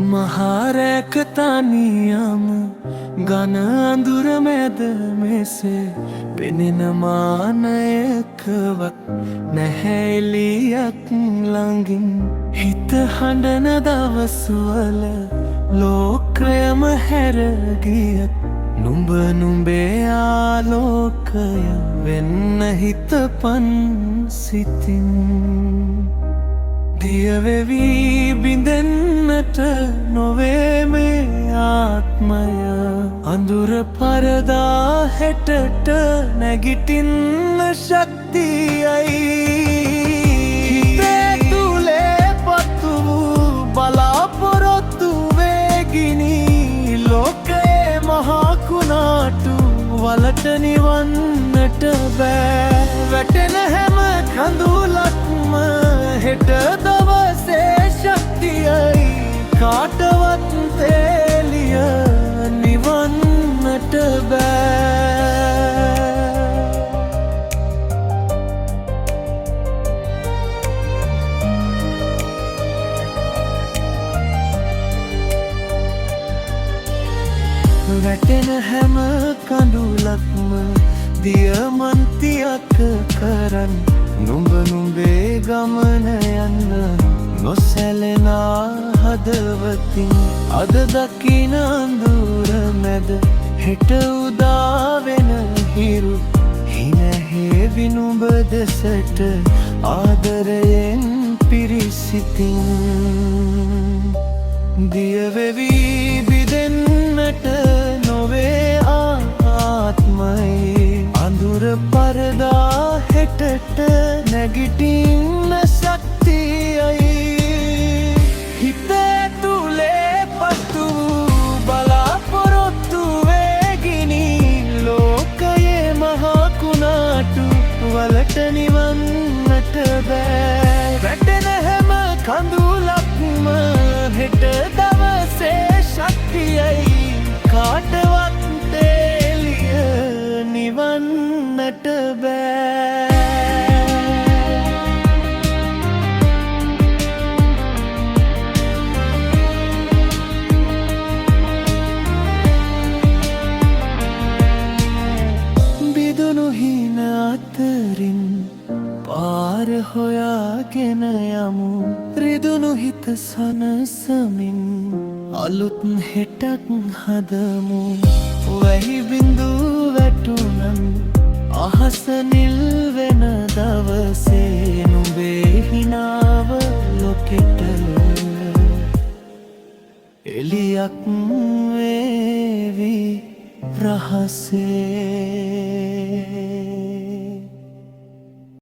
महारैक तानियम gun अंदुर मैद में से Pinin मानयकवत නැහැලියක් ළඟින් හිත හඬන දවස්වල ලෝකයම හැරගියත් නුඹ නුඹේ ආලෝකය වෙන්න හිතපන් සිතින් දියවෙවි බිඳෙන්නට නොවේ මේ ආත්මය අඳුර පරදා හෙටට නැගිටින්න ශක්තියයි හිතේ තුලේ පතු බලාපොරොත්තු වේගිනි ලෝකයේ මහා කුණාටු වලට නිවන්නට බෑ වැටෙන හැම කඳුලක්ම හෙට දවසේ ශක්තියයි කාටවත් තේලිය නිවන්නට බෑ වැටෙන හැම කඳුලක්ම දියමන්තියක් කරන් නුඹ නුඹේ ගමන යන්න නොසැලෙන හදවතින් අද දකින අඳුර මැද හෙට උදා වෙන හිරු හිනැහෙවි නුඹ දෙසට ආදරයෙන් පිරිසිතින් දියවෙවි බිදෙන්නට නොවේ ආත්මයි අඳුර පරදා හෙටට නැගිටින්න ශක්තියයි හිතේ තුලේ පතු බලාපොරොත්තු වේගිනි ලෝකයේ මහා කුණාටු වලට නිවන්නට බෑ වැටෙන හැම කඳුලක්ම හෙට දවසේ ශක්තියයි කාටවත් තේලිය නිවන්නට බෑ බිදුණු හින අතරින් පාර හොයාගෙන යමු රිදුණු හිත සනසමින් අලුත් හෙටක් හදමු වැහි බිඳු වැටුනන් අහස නිල් වෙන දවසේ නුඹේ හිනාව ලොකෙට එලියක් වේවි රහසේ